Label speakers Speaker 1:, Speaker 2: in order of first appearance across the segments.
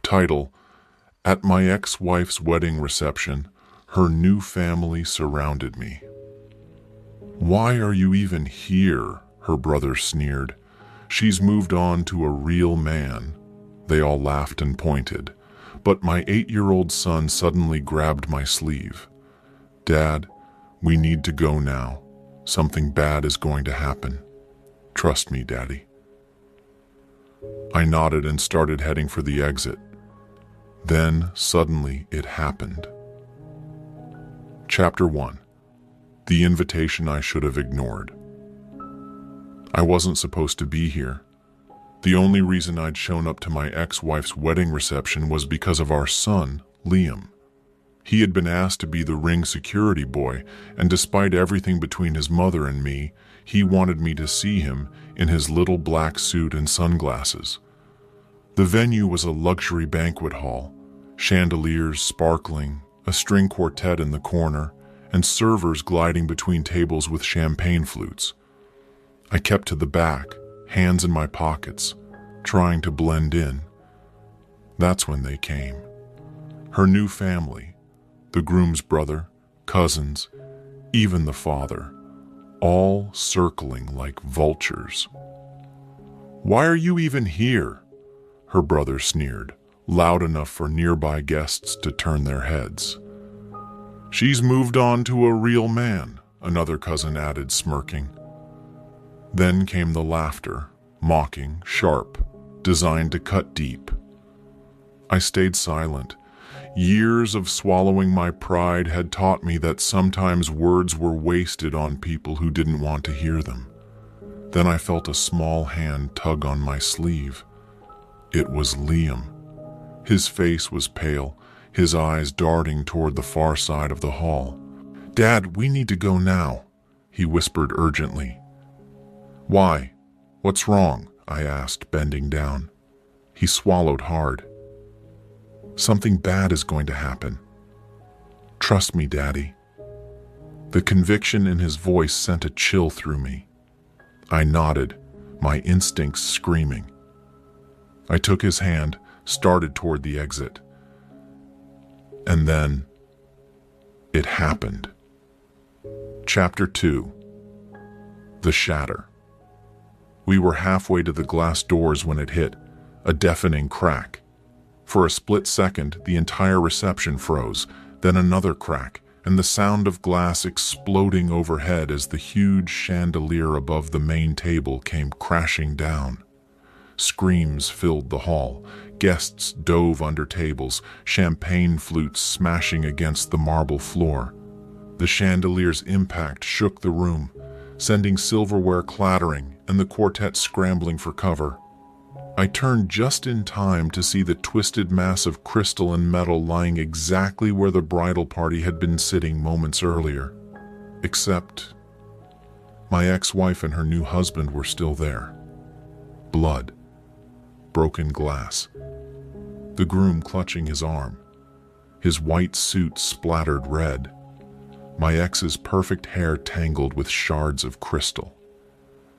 Speaker 1: Title: At my ex-wife's wedding reception, her new family surrounded me. "Why are you even here?" her brother sneered. "She's moved on to a real man." They all laughed and pointed, but my 8-year-old son suddenly grabbed my sleeve. "Dad, we need to go now. Something bad is going to happen. Trust me, Daddy." I nodded and started heading for the exit. Then, suddenly, it happened. Chapter 1. The invitation I should have ignored. I wasn't supposed to be here. The only reason I'd shown up to my ex-wife's wedding reception was because of our son, Liam. He had been asked to be the ring security boy, and despite everything between his mother and me, he wanted me to see him in his little black suit and sunglasses. The venue was a luxury banquet hall, chandeliers sparkling, a string quartet in the corner, and servers gliding between tables with champagne flutes. I kept to the back, hands in my pockets, trying to blend in. That's when they came. Her new family, the groom's brother, cousins, even the father, all circling like vultures. "Why are you even here?" her brother sneered, loud enough for nearby guests to turn their heads. "She's moved on to a real man," another cousin added, smirking. Then came the laughter, mocking, sharp, designed to cut deep. I stayed silent. Years of swallowing my pride had taught me that sometimes words were wasted on people who didn't want to hear them. Then I felt a small hand tug on my sleeve. It was Liam. His face was pale, his eyes darting toward the far side of the hall. "Dad, we need to go now," he whispered urgently. "Why? What's wrong?" I asked, bending down. He swallowed hard. "Something bad is going to happen. Trust me, Daddy." The conviction in his voice sent a chill through me. I nodded, my instincts screaming. I took his hand, started toward the exit. And then, it happened. Chapter 2. The Shatter. We were halfway to the glass doors when it hit, a deafening crack. For a split second, the entire reception froze, then another crack, and the sound of glass exploding overhead as the huge chandelier above the main table came crashing down. Screams filled the hall. Guests dove under tables, champagne flutes smashing against the marble floor. The chandelier's impact shook the room, sending silverware clattering and the quartet scrambling for cover. I turned just in time to see the twisted mass of crystal and metal lying exactly where the bridal party had been sitting moments earlier. Except, my ex-wife and her new husband were still there. Blood. Broken glass. The groom clutching his arm. His white suit splattered red. My ex's perfect hair tangled with shards of crystal.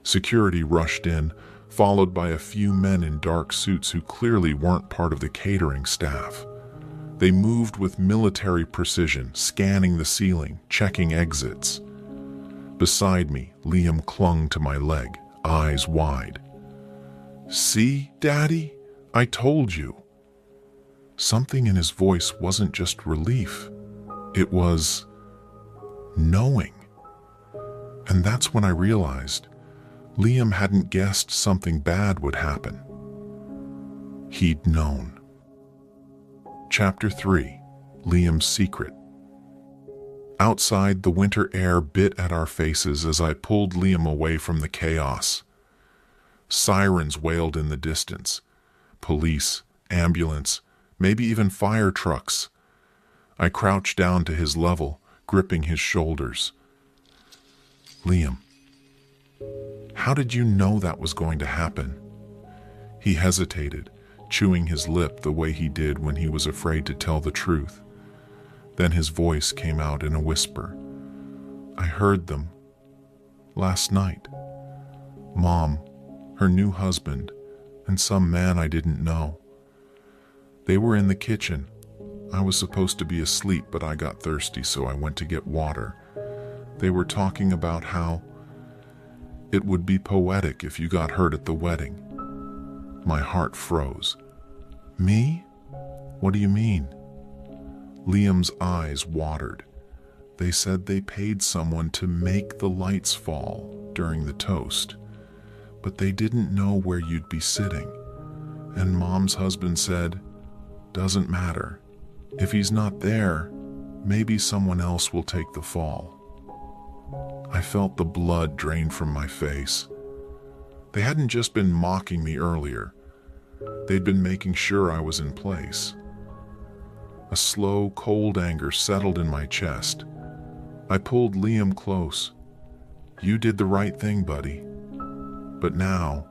Speaker 1: Security rushed in, followed by a few men in dark suits who clearly weren't part of the catering staff. They moved with military precision, scanning the ceiling, checking exits. Beside me, Liam clung to my leg, eyes wide. "See, Daddy? I told you." Something in his voice wasn't just relief. It was knowing. And that's when I realized Liam hadn't guessed something bad would happen. He'd known. Chapter 3. Liam's Secret. Outside, the winter air bit at our faces as I pulled Liam away from the chaos. Sirens wailed in the distance. Police, ambulance, maybe even fire trucks. I crouched down to his level, gripping his shoulders. "Liam, how did you know that was going to happen?" He hesitated, chewing his lip the way he did when he was afraid to tell the truth. Then his voice came out in a whisper. "I heard them. Last night. Mom, her new husband, and some man I didn't know. They were in the kitchen. I was supposed to be asleep, but I got thirsty, so I went to get water. They were talking about how it would be poetic if you got hurt at the wedding. My heart froze. Me? What do you mean? Liam's eyes watered. They said they paid someone to make the lights fall during the toast, but they didn't know where you'd be sitting. And Mom's husband said, "Doesn't matter. If he's not there, maybe someone else will take the fall." I felt the blood drain from my face. They hadn't just been mocking me earlier. They'd been making sure I was in place. A slow, cold anger settled in my chest. I pulled Liam close. "You did the right thing, buddy. But now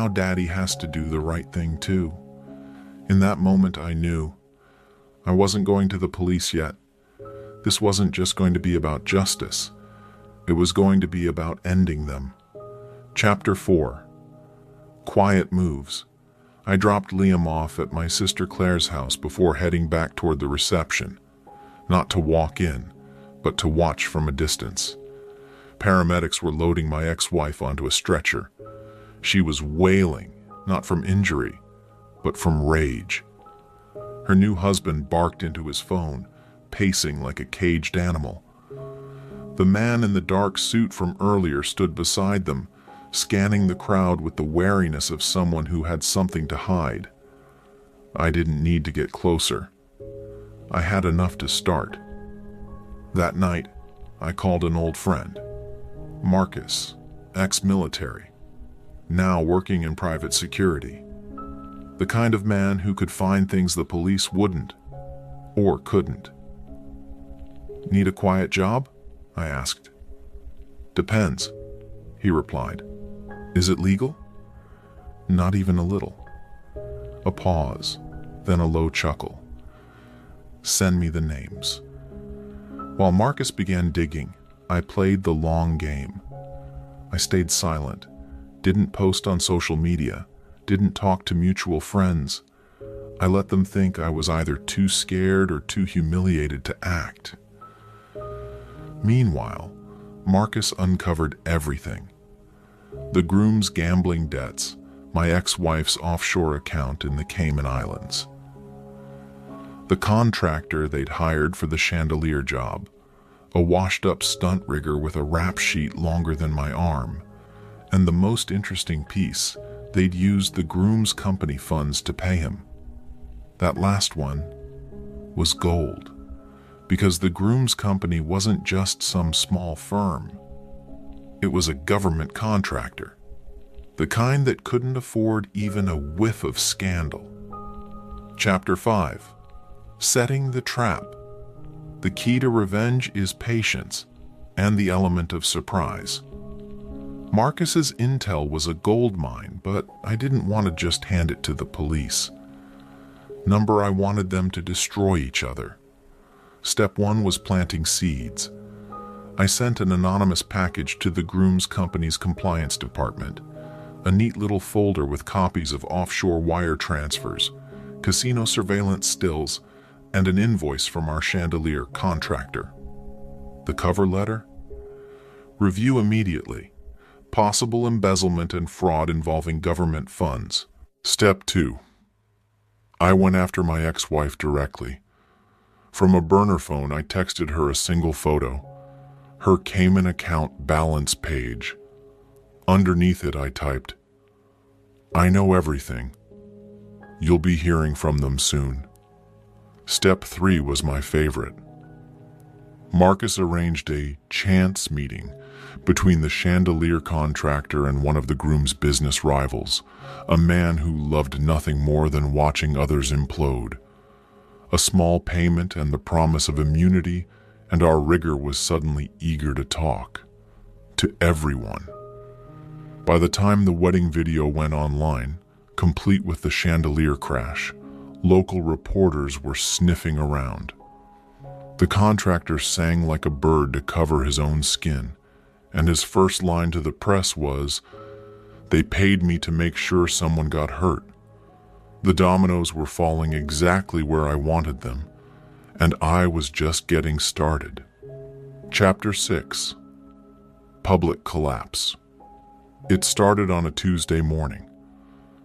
Speaker 1: Daddy has to do the right thing too." In that moment I knew I wasn't going to the police yet. This wasn't just going to be about justice. It was going to be about ending them. Chapter 4. Quiet moves. I dropped Liam off at my sister Claire's house before heading back toward the reception. Not to walk in, but to watch from a distance. Paramedics were loading my ex-wife onto a stretcher. She was wailing, not from injury, but from rage. Her new husband barked into his phone, pacing like a caged animal. The man in the dark suit from earlier stood beside them, scanning the crowd with the wariness of someone who had something to hide. I didn't need to get closer. I had enough to start. That night, I called an old friend, Marcus, ex-military, now working in private security. The kind of man who could find things the police wouldn't, or couldn't. "Need a quiet job?" I asked. "Depends," he replied. "Is it legal?" "Not even a little." A pause, then a low chuckle. "Send me the names." While Marcus began digging, I played the long game. I stayed silent, didn't post on social media, didn't talk to mutual friends. I let them think I was either too scared or too humiliated to act. Meanwhile, Marcus uncovered everything. The groom's gambling debts, my ex-wife's offshore account in the Cayman Islands, the contractor they'd hired for the chandelier job, a washed-up stunt rigger with a rap sheet longer than my arm, and the most interesting piece, they'd used the groom's company funds to pay him. That last one was gold, because the groom's company wasn't just some small firm. It was a government contractor, the kind that couldn't afford even a whiff of scandal. Chapter 5. Setting the trap. The key to revenge is patience and the element of surprise. Marcus's intel was a gold mine, but I didn't want to just hand it to the police. I wanted them to destroy each other. Step 1 was planting seeds. I sent an anonymous package to the groom's company's compliance department, a neat little folder with copies of offshore wire transfers, casino surveillance stills, and an invoice from our chandelier contractor. The cover letter? Review immediately. Possible embezzlement and fraud involving government funds. Step 2. I went after my ex-wife directly. From a burner phone, I texted her a single photo, her Cayman account balance page. Underneath it, I typed, "I know everything. You'll be hearing from them soon." Step 3 was my favorite. Marcus arranged a chance meeting between the chandelier contractor and one of the groom's business rivals, a man who loved nothing more than watching others implode. A small payment and the promise of immunity, and our rigger was suddenly eager to talk. To everyone. By the time the wedding video went online, complete with the chandelier crash, local reporters were sniffing around. The contractor sang like a bird to cover his own skin, and his first line to the press was, "They paid me to make sure someone got hurt." The dominoes were falling exactly where I wanted them, and I was just getting started. Chapter 6. Public Collapse. It started on a Tuesday morning.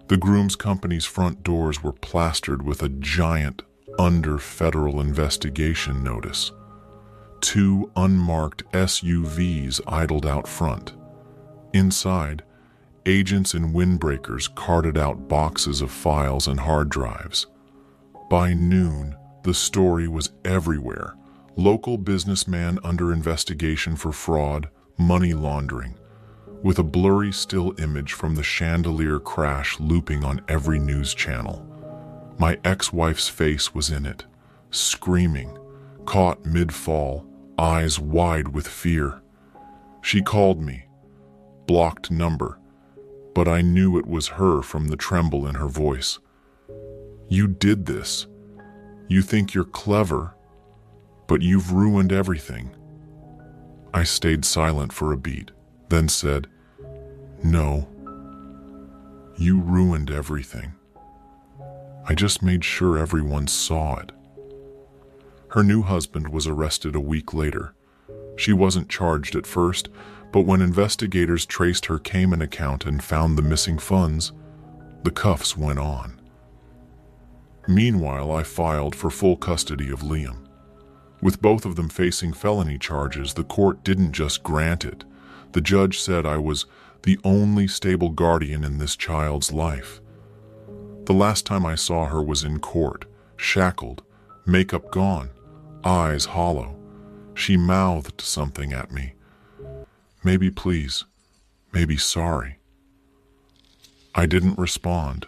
Speaker 1: The groom's company's front doors were plastered with a giant under federal investigation notice. 2 unmarked SUVs idled out front. Inside, agents in windbreakers carted out boxes of files and hard drives. By noon, the story was everywhere. Local businessman under investigation for fraud, money laundering, with a blurry still image from the chandelier crash looping on every news channel. My ex-wife's face was in it, screaming, caught mid-fall, eyes wide with fear. She called me, blocked number, but I knew it was her from the tremble in her voice. "You did this. You think you're clever, but you've ruined everything." I stayed silent for a beat, then said, "No, you ruined everything. I just made sure everyone saw it." Her new husband was arrested a week later. She wasn't charged at first, but when investigators traced her Cayman account and found the missing funds, the cuffs went on. Meanwhile, I filed for full custody of Liam. With both of them facing felony charges, the court didn't just grant it. The judge said I was the only stable guardian in this child's life. The last time I saw her was in court, shackled, makeup gone, eyes hollow. She mouthed something at me. Maybe please, maybe sorry. I didn't respond,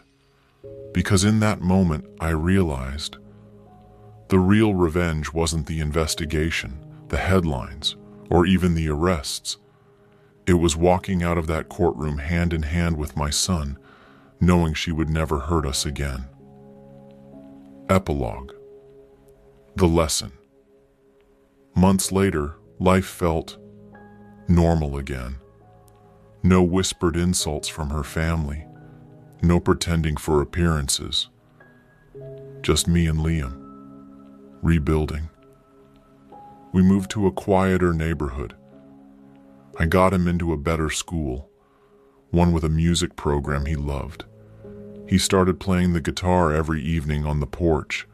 Speaker 1: because in that moment I realized the real revenge wasn't the investigation, the headlines, or even the arrests. It was walking out of that courtroom hand in hand with my son, knowing she would never hurt us again. Epilogue. The lesson. Months later, life felt normal again. No whispered insults from her family. No pretending for appearances. Just me and Liam. Rebuilding. We moved to a quieter neighborhood. I got him into a better school, one with a music program he loved. He started playing the guitar every evening on the porch,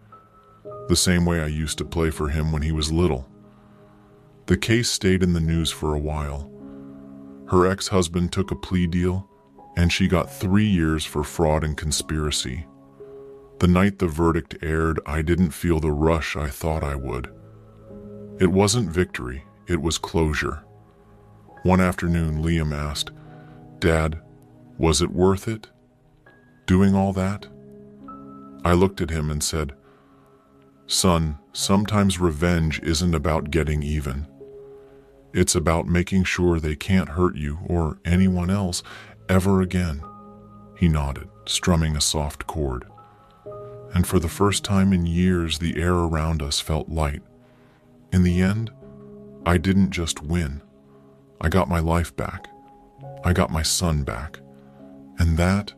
Speaker 1: the same way I used to play for him when he was little. The case stayed in the news for a while. Her ex-husband took a plea deal, and she got 3 years for fraud and conspiracy. The night the verdict aired, I didn't feel the rush I thought I would. It wasn't victory, it was closure. One afternoon, Liam asked, "Dad, was it worth it? Doing all that?" I looked at him and said, "Son, sometimes revenge isn't about getting even. It's about making sure they can't hurt you or anyone else ever again." He nodded, strumming a soft chord. And for the first time in years, the air around us felt light. In the end, I didn't just win. I got my life back. I got my son back. And that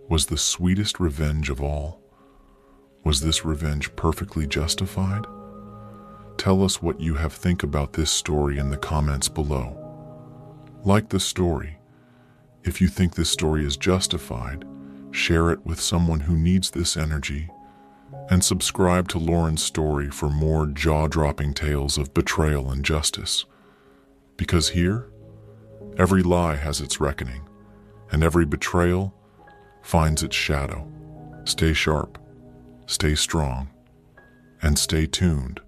Speaker 1: was the sweetest revenge of all. Was this revenge perfectly justified? Tell us what you have think about this story in the comments below. Like the story. If you think this story is justified, share it with someone who needs this energy, and subscribe to Lauren's Story for more jaw-dropping tales of betrayal and justice. Because here, every lie has its reckoning, and every betrayal finds its shadow. Stay sharp, stay strong, and stay tuned